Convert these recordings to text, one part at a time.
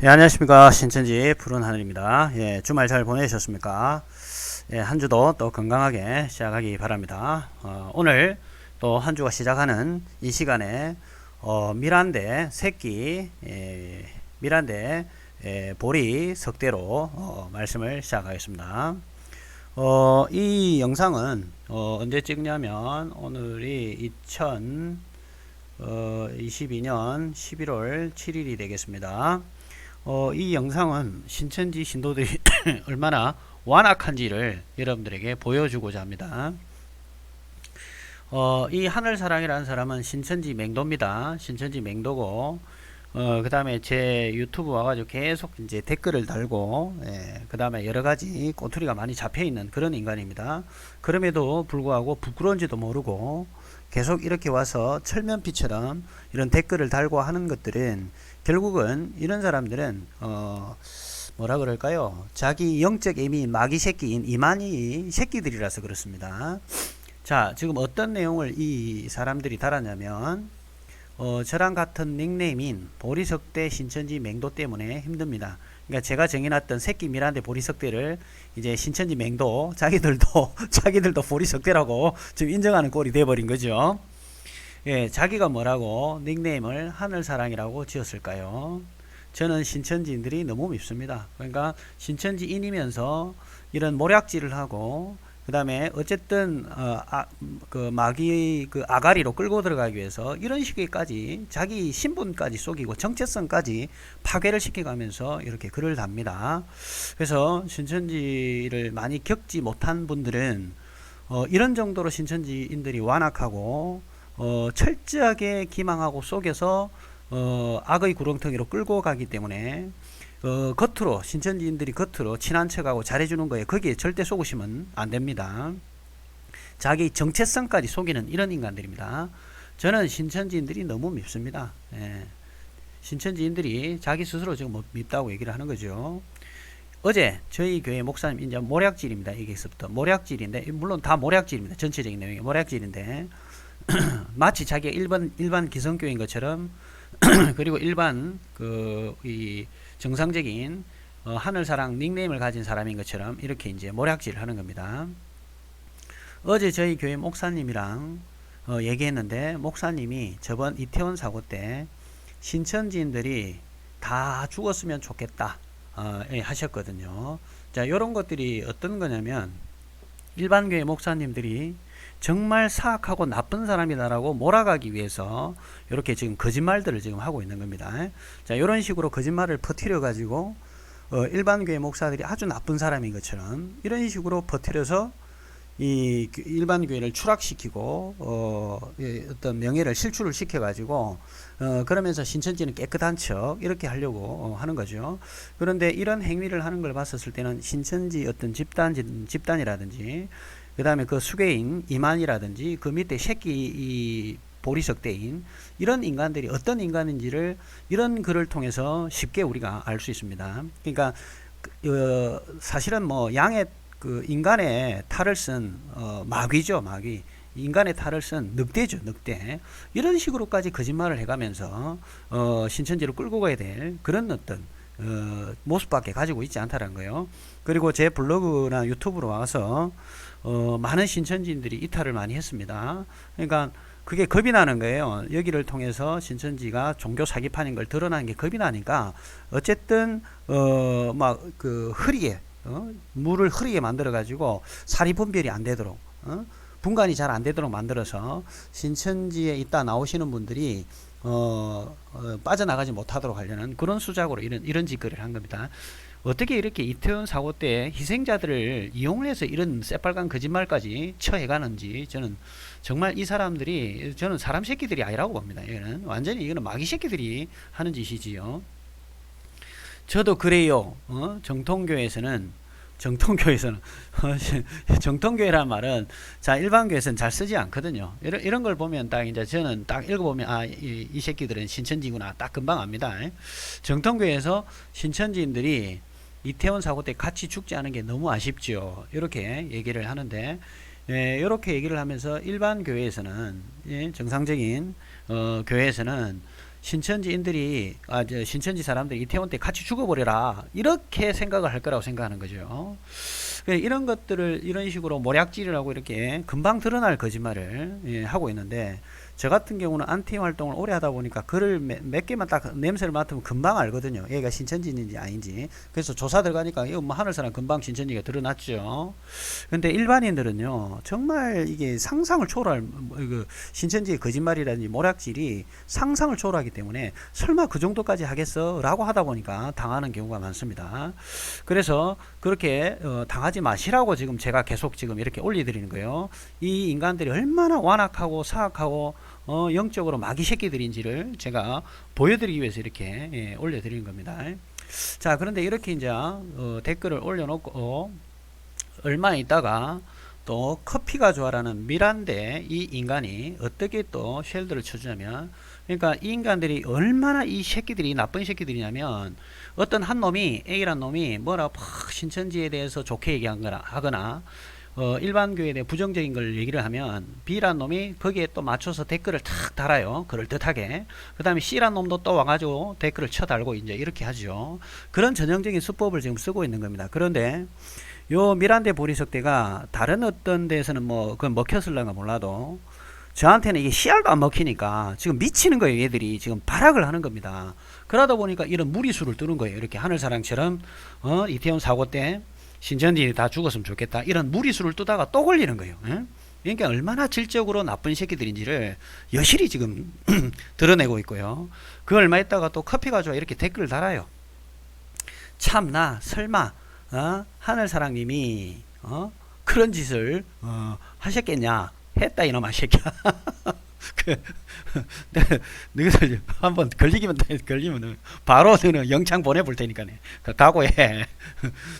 예, 안녕하십니까. 신천지 푸른 하늘입니다. 예, 주말 잘 보내셨습니까? 예, 한 주도 또 건강하게 시작하기 바랍니다. 오늘 또 한 주가 시작하는 이 시간에, 미란대 새끼, 미란대, 보리 석대로, 말씀을 시작하겠습니다. 이 영상은, 언제 찍냐면, 오늘이 2022년 11월 7일이 되겠습니다. 이 영상은 신천지 신도들이 얼마나 완악한지를 여러분들에게 보여주고자 합니다. 이 하늘사랑이라는 사람은 신천지 맹도입니다. 신천지 맹도고, 그 다음에 제 유튜브 와가지고 계속 이제 댓글을 달고, 그 다음에 여러가지 꼬투리가 많이 잡혀있는 그런 인간입니다. 그럼에도 불구하고 부끄러운지도 모르고, 계속 이렇게 와서 철면피처럼 이런 댓글을 달고 하는 것들은 결국은 이런 사람들은 뭐라 그럴까요? 자기 영적 애미인 마귀 새끼인 이만희 새끼들이라서 그렇습니다. 자, 지금 어떤 내용을 이 사람들이 달았냐면 저랑 같은 닉네임인 보리석대 신천지 맹도 때문에 힘듭니다. 그러니까 제가 정해놨던 새끼 미란데 보리석대를 이제 신천지 맹도 자기들도 보리석대라고 지금 인정하는 꼴이 돼버린 거죠. 예, 자기가 뭐라고 닉네임을 하늘사랑이라고 지었을까요? 저는 신천지인들이 너무 밉습니다. 그러니까 신천지인이면서 이런 모략질을 하고 그 다음에 어쨌든 그 마귀 그 아가리로 끌고 들어가기 위해서 이런 식의까지 자기 신분까지 속이고 정체성까지 파괴를 시켜가면서 이렇게 글을 답니다. 그래서 신천지를 많이 겪지 못한 분들은 이런 정도로 신천지인들이 완악하고 철저하게 기망하고 속여서 악의 구렁텅이로 끌고 가기 때문에 겉으로 신천지인들이 겉으로 친한 척하고 잘해주는 거에 거기에 절대 속으시면 안 됩니다. 자기 정체성까지 속이는 이런 인간들입니다. 저는 신천지인들이 너무 밉습니다. 예. 신천지인들이 자기 스스로 지금 밉다고 얘기를 하는 거죠. 어제 저희 교회 목사님 이제 모략질입니다. 이게서부터 모략질인데 물론 다 모략질입니다. 전체적인 내용이 모략질인데 마치 자기가 일반 기성교인 것처럼 그리고 일반 이 정상적인 하늘사랑 닉네임을 가진 사람인 것처럼 이렇게 이제 모략질을 하는 겁니다. 어제 저희 교회 목사님이랑 얘기했는데 목사님이 저번 이태원 사고 때 신천지인들이 다 죽었으면 좋겠다 하셨거든요. 자, 이런 것들이 어떤 거냐면 일반 교회 목사님들이 정말 사악하고 나쁜 사람이다라고 몰아가기 위해서 이렇게 지금 거짓말들을 지금 하고 있는 겁니다. 자, 이런 식으로 거짓말을 퍼뜨려 가지고 일반 교회 목사들이 아주 나쁜 사람인 것처럼 이런 식으로 퍼뜨려서 이 일반 교회를 추락시키고 어떤 명예를 실추를 시켜가지고 그러면서 신천지는 깨끗한 척 이렇게 하려고 하는 거죠. 그런데 이런 행위를 하는 걸 봤었을 때는 신천지 어떤 집단이라든지 그 다음에 그 수괴인 이만이라든지 그 밑에 새끼 이 보리석대인 이런 인간들이 어떤 인간인지를 이런 글을 통해서 쉽게 우리가 알 수 있습니다. 그러니까 사실은 뭐 양의 그 인간의 탈을 쓴 마귀죠, 마귀. 인간의 탈을 쓴 늑대죠, 늑대. 이런 식으로까지 거짓말을 해가면서 신천지를 끌고 가야 될 그런 어떤 모습밖에 가지고 있지 않다는 거예요. 그리고 제 블로그나 유튜브로 와서 많은 신천지인들이 이탈을 많이 했습니다. 그러니까 그게 겁이 나는 거예요. 여기를 통해서 신천지가 종교 사기판인 걸 드러나는 게 겁이 나니까 어쨌든 막 그 흐리게 물을 흐리게 만들어 가지고 사리 분별이 안 되도록 분간이 잘 안 되도록 만들어서 신천지에 있다 나오시는 분들이 빠져나가지 못하도록 하려는 그런 수작으로 이런 짓거리를 한 겁니다. 어떻게 이렇게 이태원 사고 때 희생자들을 이용해서 이런 새빨간 거짓말까지 처해가는지 저는 정말 이 사람들이 저는 사람 새끼들이 아니라고 봅니다. 이거는 완전히 이거는 마귀 새끼들이 하는 짓이지요. 저도 그래요. 정통교회에서는 정통교회란 말은 자 일반 교회에서는 잘 쓰지 않거든요. 이런 걸 보면 딱 이제 저는 딱 읽어보면 이 새끼들은 신천지구나 딱 금방 압니다. 정통교회에서 신천지인들이 이태원 사고 때 같이 죽지 않은 게 너무 아쉽죠. 이렇게 얘기를 하는데 이렇게 얘기를 하면서 일반 교회에서는 정상적인 교회에서는 신천지인들이 신천지 사람들이 이태원 때 같이 죽어버려라 이렇게 생각을 할 거라고 생각하는 거죠. 이런 것들을 이런 식으로 모략질을 하고 이렇게 금방 드러날 거짓말을 하고 있는데, 저 같은 경우는 안티 활동을 오래 하다 보니까 글을 몇 개만 딱 냄새를 맡으면 금방 알거든요. 얘가 신천지인지 아닌지. 그래서 조사 들어가니까 이거 뭐 하늘사람 금방 신천지가 드러났죠. 근데 일반인들은요, 정말 이게 상상을 초월할 그 신천지의 거짓말이라든지 모략질이 상상을 초월하기 때문에 설마 그 정도까지 하겠어? 라고 하다 보니까 당하는 경우가 많습니다. 그래서 그렇게 당하지 마시라고 지금 제가 계속 지금 이렇게 올려드리는 거예요. 이 인간들이 얼마나 완악하고 사악하고 영적으로 마귀 새끼들인지를 제가 보여드리기 위해서 이렇게 올려드리는 겁니다. 자, 그런데 이렇게 이제 댓글을 올려놓고 얼마 있다가 또 커피가 좋아라는 미란데 이 인간이 어떻게 또 쉘드를 쳐주냐면, 그러니까 이 인간들이 얼마나 이 새끼들이 나쁜 새끼들이냐면, 어떤 한 놈이 A란 놈이 뭐라 팍 신천지에 대해서 좋게 얘기하거나 일반 교회에 대해 부정적인 걸 얘기를 하면 B란 놈이 거기에 또 맞춰서 댓글을 탁 달아요. 그럴듯하게. 그 다음에 C란 놈도 또 와가지고 댓글을 쳐달고 이제 이렇게 하죠. 그런 전형적인 수법을 지금 쓰고 있는 겁니다. 그런데 요 미란데 보리석대가 다른 어떤 데에서는 뭐 그건 먹혔을런가 몰라도 저한테는 이게 씨알도 안 먹히니까 지금 미치는 거예요. 얘들이 지금 발악을 하는 겁니다. 그러다 보니까 이런 무리수를 두는 거예요. 이렇게 하늘사랑처럼 이태원 사고 때 신천지 다 죽었으면 좋겠다 이런 무리수를 뜨다가 또 걸리는 거예요. 그러니까 얼마나 질적으로 나쁜 새끼들인지를 여실히 지금 드러내고 있고요. 그 얼마 있다가 또 커피 가져와 이렇게 댓글을 달아요. 참나 설마 하늘사랑님이 그런 짓을 하셨겠냐. 했다 이놈아 새끼야. 너희들 한번 걸리면 바로 너는 영창 보내볼 테니까네. 각오해.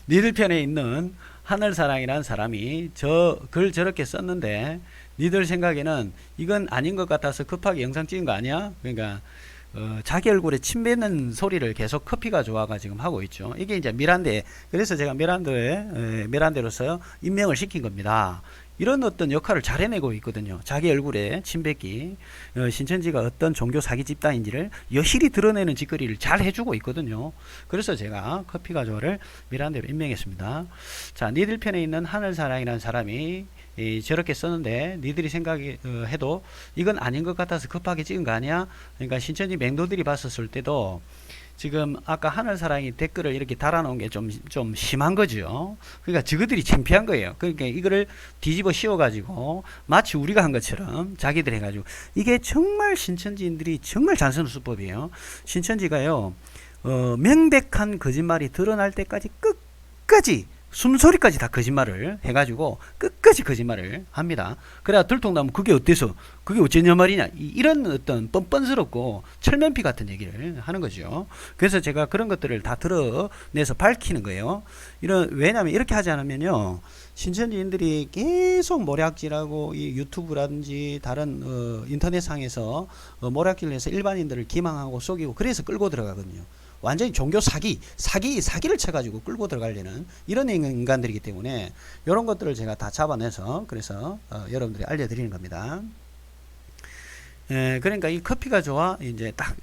니들 편에 있는 하늘사랑이라는 사람이 저 글 저렇게 썼는데 니들 생각에는 이건 아닌 것 같아서 급하게 영상 찍은 거 아니야? 그러니까 자기 얼굴에 침 뱉는 소리를 계속 커피가 좋아가 지금 하고 있죠. 이게 이제 미란데, 그래서 제가 미란데로서 임명을 시킨 겁니다. 이런 어떤 역할을 잘 해내고 있거든요. 자기 얼굴에 침뱉기, 신천지가 어떤 종교 사기 집단인지를 여실히 드러내는 짓거리를 잘 해주고 있거든요. 그래서 제가 커피가 좋아를 미란데로 임명했습니다. 자, 니들 편에 있는 하늘사랑이라는 사람이 저렇게 썼는데 니들이 생각해도 이건 아닌 것 같아서 급하게 찍은 거 아니야? 그러니까 신천지 맹도들이 봤었을 때도 지금 아까 하늘사랑이 댓글을 이렇게 달아놓은 게 좀 심한 거죠. 그러니까 저거들이 창피한 거예요. 그러니까 이거를 뒤집어 씌워가지고 마치 우리가 한 것처럼 자기들 해가지고, 이게 정말 신천지인들이 정말 잔선한 수법이에요. 신천지가요, 명백한 거짓말이 드러날 때까지 끝까지 숨소리까지 다 거짓말을 해가지고 끝까지 거짓말을 합니다. 그래야 들통나면 그게 어때서 그게 어쩌냐 말이냐, 이런 어떤 뻔뻔스럽고 철면피 같은 얘기를 하는 거죠. 그래서 제가 그런 것들을 다 드러내서 밝히는 거예요. 왜냐하면 이렇게 하지 않으면요, 신천지인들이 계속 모략질하고 이 유튜브라든지 다른 인터넷상에서 모략질을 해서 일반인들을 기망하고 속이고 그래서 끌고 들어가거든요. 완전히 종교 사기를 쳐가지고 끌고 들어가려는 이런 인간들이기 때문에 이런 것들을 제가 다 잡아내서 그래서 여러분들이 알려드리는 겁니다. 그러니까 이 커피가 좋아 이제 딱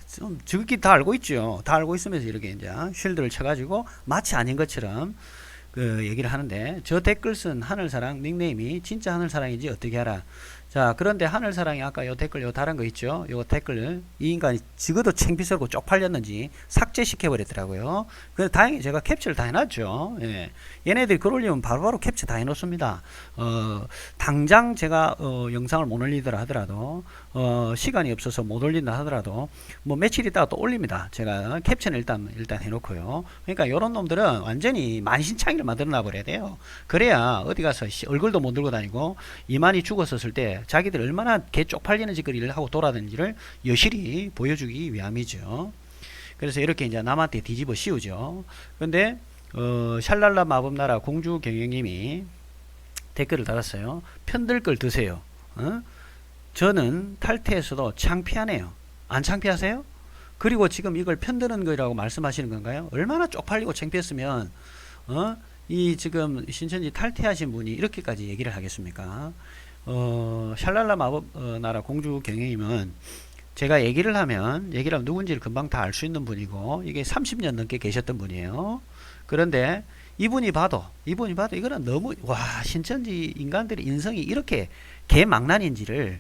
지극히 다 알고 있죠. 다 알고 있으면서 이렇게 이제 쉴드를 쳐가지고 마치 아닌 것처럼 그 얘기를 하는데, 저 댓글 쓴 하늘사랑 닉네임이 진짜 하늘사랑인지 어떻게 알아? 자, 그런데 하늘사랑이 아까 요 댓글 다른 거 있죠? 요 댓글을 이 인간이 적어도 창피스럽고 쪽팔렸는지 삭제시켜 버렸더라고요. 그래서 다행히 제가 캡처를 다 해놨죠. 예. 얘네들이 글 올리면 바로바로 캡처 다 해놓습니다. 당장 제가 영상을 못 올리더라 하더라도 시간이 없어서 못 올린다 하더라도 뭐 며칠 있다가 또 올립니다. 제가 캡처는 일단 해놓고요. 그러니까 요런 놈들은 완전히 만신창이를 만들어 놔버려야 돼요. 그래야 어디 가서 얼굴도 못 들고 다니고 이만희 죽었었을 때 자기들 얼마나 개 쪽팔리는 짓거리를 하고 돌아다니는지를 여실히 보여주기 위함이죠. 그래서 이렇게 이제 남한테 뒤집어 씌우죠. 근데 샬랄라 마법나라 공주 경영님이 댓글을 달았어요. 편들 걸 드세요. 저는 탈퇴했어도 창피하네요. 안 창피하세요? 그리고 지금 이걸 편드는 거라고 말씀하시는 건가요? 얼마나 쪽팔리고 창피했으면 이 지금 신천지 탈퇴하신 분이 이렇게까지 얘기를 하겠습니까? 샬랄라 마법 나라 공주 경영님은 제가 얘기를 하면 누군지를 금방 다 알 수 있는 분이고 이게 30년 넘게 계셨던 분이에요. 그런데 이분이 봐도 이거는 너무 와 신천지 인간들의 인성이 이렇게 개망난인지를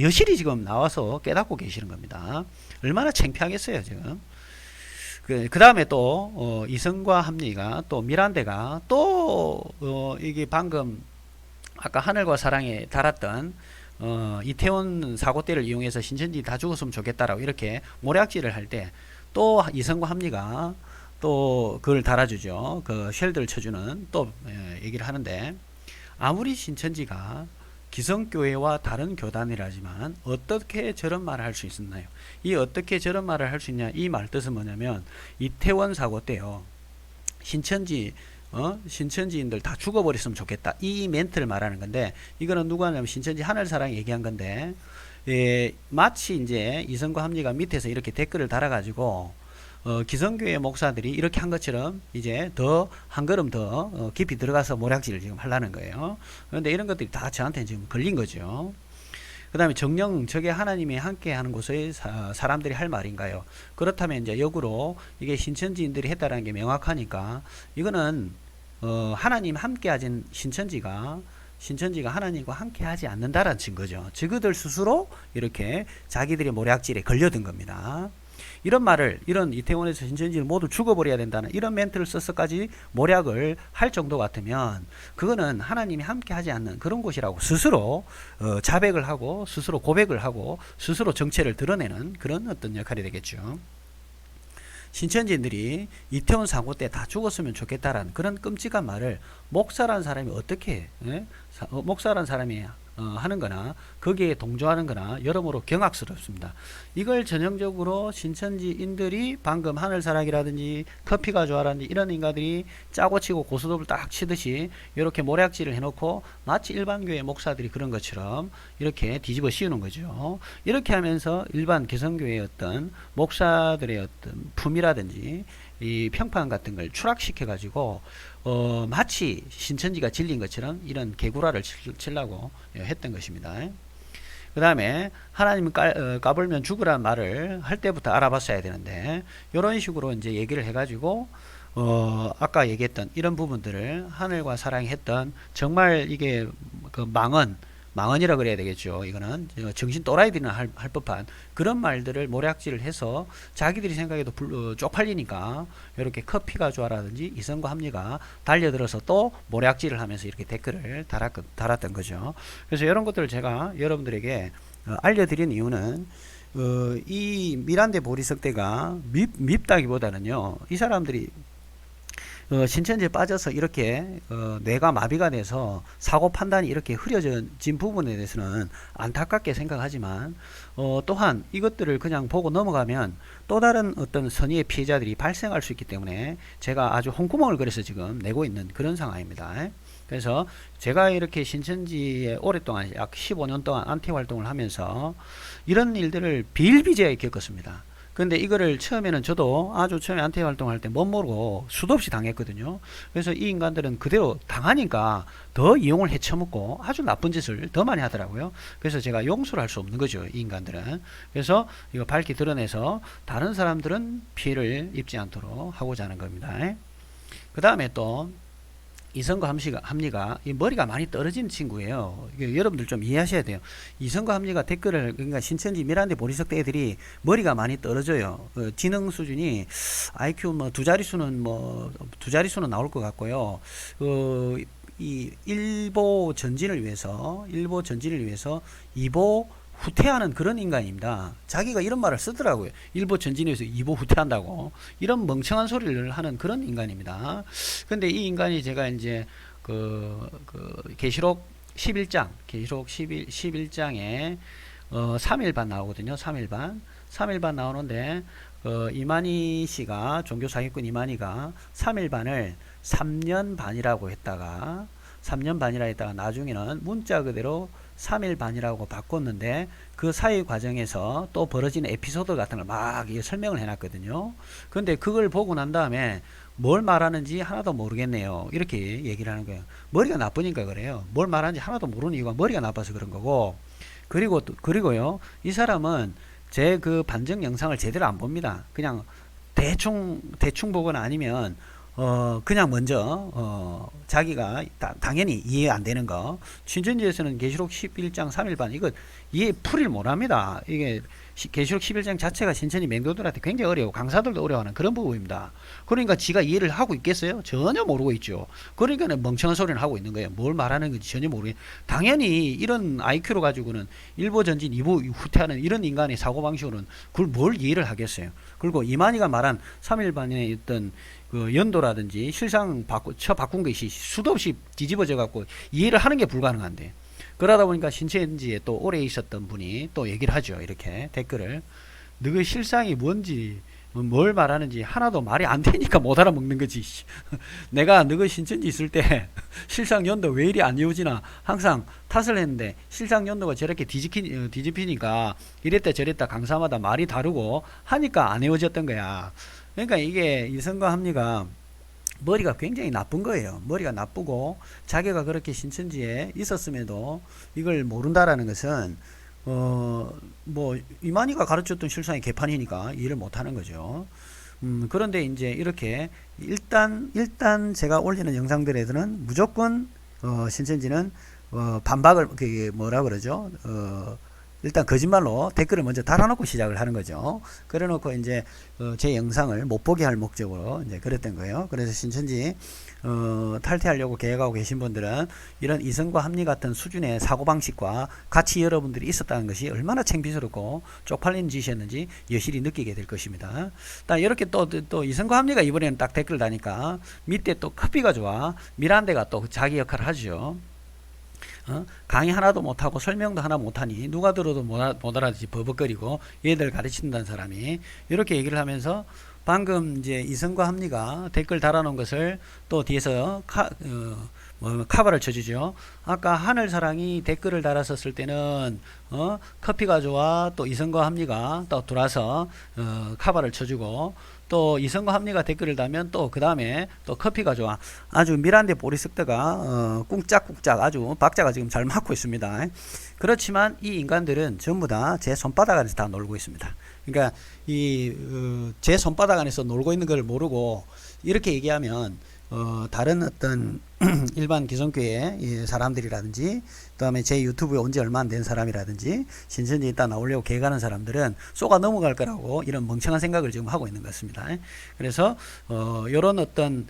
여실히 지금 나와서 깨닫고 계시는 겁니다. 얼마나 창피하겠어요 지금. 그 다음에 또 이성과 합리가 또 미란데가 또 이게 방금 아까 하늘과 사랑에 달았던 이태원 사고 때를 이용해서 신천지 다 죽었으면 좋겠다라고 이렇게 모략질을 할 때 또 이성과 합리가 또 그걸 달아주죠. 그 쉘드를 쳐주는 또 얘기를 하는데 아무리 신천지가 기성교회와 다른 교단이라지만 어떻게 저런 말을 할 수 있었나요? 이 어떻게 저런 말을 할 수 있냐 이 말 뜻은 뭐냐면 이태원 사고 때요 신천지인들 다 죽어버렸으면 좋겠다 이 멘트를 말하는 건데 이거는 누가 하냐면 신천지 하늘사랑이 얘기한 건데 마치 이제 이성과 합리가 밑에서 이렇게 댓글을 달아가지고 기성교회 목사들이 이렇게 한 것처럼 이제 더 한 걸음 더 깊이 들어가서 모략질을 지금 하려는 거예요. 그런데 이런 것들이 다 저한테 지금 걸린 거죠. 그 다음에 정령 저게 하나님이 함께 하는 곳에 사람들이 할 말인가요? 그렇다면 이제 역으로 이게 신천지인들이 했다라는 게 명확하니까 이거는 하나님 함께 하진 신천지가 하나님과 함께 하지 않는다라는 증거죠. 저그들 스스로 이렇게 자기들의 모략질에 걸려든 겁니다. 이런 말을 이런 이태원에서 신천지를 모두 죽어버려야 된다는 이런 멘트를 써서까지 모략을 할 정도 같으면 그거는 하나님이 함께 하지 않는 그런 곳이라고 스스로 자백을 하고 스스로 고백을 하고 스스로 정체를 드러내는 그런 어떤 역할이 되겠죠. 신천지인들이 이태원 사고 때 다 죽었으면 좋겠다라는 그런 끔찍한 말을 목사라는 사람이 어떻게 목사라는 사람이 하는 거나 거기에 동조하는 거나 여러모로 경악스럽습니다. 이걸 전형적으로 신천지인들이 방금 하늘사랑이라든지 커피가 좋아라든지 이런 인간들이 짜고 치고 고스톱을 딱 치듯이 이렇게 모략질을 해놓고 마치 일반 교회 목사들이 그런 것처럼 이렇게 뒤집어 씌우는 거죠. 이렇게 하면서 일반 개성교회의 어떤 목사들의 어떤 품이라든지 이 평판 같은 걸 추락시켜 가지고 마치 신천지가 질린 것처럼 이런 개구라를 치려고 했던 것입니다. 그 다음에 하나님은 까불면 죽으라는 말을 할 때부터 알아봤어야 되는데 이런 식으로 이제 얘기를 해가지고 아까 얘기했던 이런 부분들을 하늘과 사랑이 했던 정말 이게 그 망언이라 그래야 되겠죠. 이거는 정신 또라이들이나 할 법한 그런 말들을 모략질을 해서 자기들이 생각해도 쪽팔리니까 이렇게 커피가 좋아라든지 이성과 합리가 달려들어서 또 모략질을 하면서 이렇게 댓글을 달았던 거죠. 그래서 이런 것들을 제가 여러분들에게 알려드린 이유는 이 미란데 보리석대가 밉다기보다는요 이 사람들이 신천지에 빠져서 이렇게 뇌가 마비가 돼서 사고 판단이 이렇게 흐려진 부분에 대해서는 안타깝게 생각하지만 또한 이것들을 그냥 보고 넘어가면 또 다른 어떤 선의의 피해자들이 발생할 수 있기 때문에 제가 아주 홍구멍을 그려서 지금 내고 있는 그런 상황입니다. 그래서 제가 이렇게 신천지에 오랫동안 약 15년 동안 안티 활동을 하면서 이런 일들을 비일비재하게 겪었습니다. 근데 이거를 처음에는 저도 아주 처음에 안티 활동할 때 못 모르고 수도 없이 당했거든요. 그래서 이 인간들은 그대로 당하니까 더 이용을 해쳐먹고 아주 나쁜 짓을 더 많이 하더라고요. 그래서 제가 용서를 할 수 없는 거죠. 이 인간들은. 그래서 이거 밝히 드러내서 다른 사람들은 피해를 입지 않도록 하고자 하는 겁니다. 그 다음에 또 이성과 합리가 이 머리가 많이 떨어진 친구예요. 여러분들 좀 이해하셔야 돼요. 이성과 합리가 댓글을 그러니까 신천지 미란데 보리석대 애들이 머리가 많이 떨어져요. 지능 수준이 IQ 뭐 두 자릿수는 나올 것 같고요. 이 일보 전진을 위해서 이보 후퇴하는 그런 인간입니다. 자기가 이런 말을 쓰더라고요. 일보 전진에서 이보 후퇴한다고. 이런 멍청한 소리를 하는 그런 인간입니다. 근데 이 인간이 제가 이제 계시록 11장에 3일반 나오거든요. 3일반 나오는데 이만희 씨가 종교사기꾼 이만희가 3일반을 3년 반이라고 했다가 나중에는 문자 그대로 3일 반이라고 바꿨는데 그 사이 과정에서 또 벌어진 에피소드 같은 걸 막 설명을 해놨거든요. 근데 그걸 보고 난 다음에 뭘 말하는지 하나도 모르겠네요. 이렇게 얘기를 하는 거예요. 머리가 나쁘니까 그래요. 뭘 말하는지 하나도 모르는 이유가 머리가 나빠서 그런 거고 그리고요 이 사람은 제 그 반증 영상을 제대로 안 봅니다. 그냥 대충 보거나 아니면 그냥 먼저 자기가 당연히 이해 안 되는 거, 신천지에서는 계시록 11장 3일반 이거 이해 풀이를 못 합니다. 이게 계시록 11장 자체가 신천지 맹도들한테 굉장히 어려워, 강사들도 어려워하는 그런 부분입니다. 그러니까 지가 이해를 하고 있겠어요? 전혀 모르고 있죠. 그러니까 멍청한 소리를 하고 있는 거예요. 뭘 말하는 건지 전혀 모르겠. 당연히 이런 IQ로 가지고는 일보 전진 이보 후퇴하는 이런 인간의 사고방식으로는 그걸 뭘 이해를 하겠어요. 그리고 이만희가 말한 3일반의 어떤 그 연도라든지 실상 바꾼 것이 수도 없이 뒤집어져 갖고 이해를 하는 게 불가능한데, 그러다 보니까 신천지에 또 오래 있었던 분이 또 얘기를 하죠. 이렇게 댓글을, 너의 실상이 뭔지 뭘 말하는지 하나도 말이 안 되니까 못 알아먹는 거지. 내가 너의 신천지 있을 때 실상 연도 왜 이리 안 이어지나 항상 탓을 했는데, 실상 연도가 저렇게 뒤집히니까 이랬다 저랬다 강사마다 말이 다르고 하니까 안 이어졌던 거야. 그러니까 이게 이성과 합리가 머리가 굉장히 나쁜 거예요. 머리가 나쁘고 자기가 그렇게 신천지에 있었음에도 이걸 모른다라는 것은 뭐 이만희가 가르쳤던 실상이 개판이니까 이해를 못하는 거죠. 그런데 이제 이렇게 일단 제가 올리는 영상들에서는 무조건 신천지는 반박을, 그게 뭐라 그러죠? 일단 거짓말로 댓글을 먼저 달아놓고 시작을 하는 거죠. 그래 놓고 이제 제 영상을 못 보게 할 목적으로 이제 그랬던 거예요. 그래서 신천지 탈퇴하려고 계획하고 계신 분들은 이런 이성과 합리 같은 수준의 사고방식과 같이 여러분들이 있었다는 것이 얼마나 창피스럽고 쪽팔리는 짓이었는지 여실히 느끼게 될 것입니다. 이렇게 또 이성과 합리가 이번에는 딱 댓글 다니까 밑에 또 커피가 좋아 미란데가 또 자기 역할을 하죠. 강의 하나도 못하고 설명도 하나 못하니 누가 들어도 못 알아듣지 버벅거리고 얘들 가르친다는 사람이 이렇게 얘기를 하면서, 방금 이제 이성과 합리가 댓글 달아놓은 것을 또 뒤에서 카바를 쳐주죠. 아까 하늘사랑이 댓글을 달았었을 때는 커피가 좋아 또 이성과 합리가 또 들어와서 카바를 쳐주고, 또 이성과 합리가 댓글을 달면 또 그 다음에 또 커피가 좋아 아주 미란데 보리석대가 꿍짝꿍짝 아주 박자가 지금 잘 맞고 있습니다. 그렇지만 이 인간들은 전부 다 제 손바닥 안에서 다 놀고 있습니다. 그러니까 제 손바닥 안에서 놀고 있는 걸 모르고 이렇게 얘기하면 다른 어떤 일반 기성교회 사람들이라든지, 그 다음에 제 유튜브에 온 지 얼마 안 된 사람이라든지, 신천지에 있다 나오려고 계획하는 사람들은 쏘가 넘어갈 거라고 이런 멍청한 생각을 지금 하고 있는 것 같습니다. 그래서 요런 어떤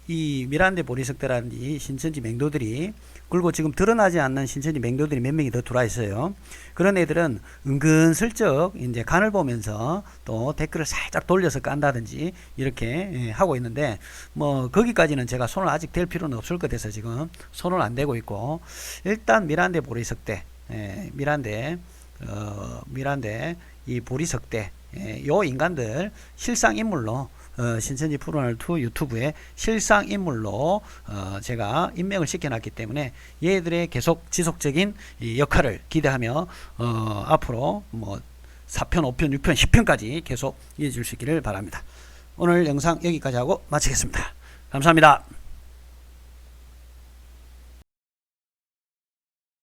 이 미란데 보리석대라든지 신천지 맹도들이, 그리고 지금 드러나지 않는 신천지 맹도들이 몇 명이 더 들어와 있어요. 그런 애들은 은근슬쩍 이제 간을 보면서 또 댓글을 살짝 돌려서 깐다든지 이렇게 하고 있는데, 뭐 거기까지는 제가 손을 아직 댈 필요는 없을 것 같아서 지금 손을 안 대고 있고, 일단 미란데 보리석대, 미란데 이 보리석대, 요 인간들 실상인물로 신천지 프로널2 유튜브에 실상인물로 제가 임명을 시켜놨기 때문에 얘들의 계속 지속적인 이 역할을 기대하며 앞으로 뭐 4편, 5편, 6편, 10편까지 계속 이어질 수 있기를 바랍니다. 오늘 영상 여기까지 하고 마치겠습니다. 감사합니다.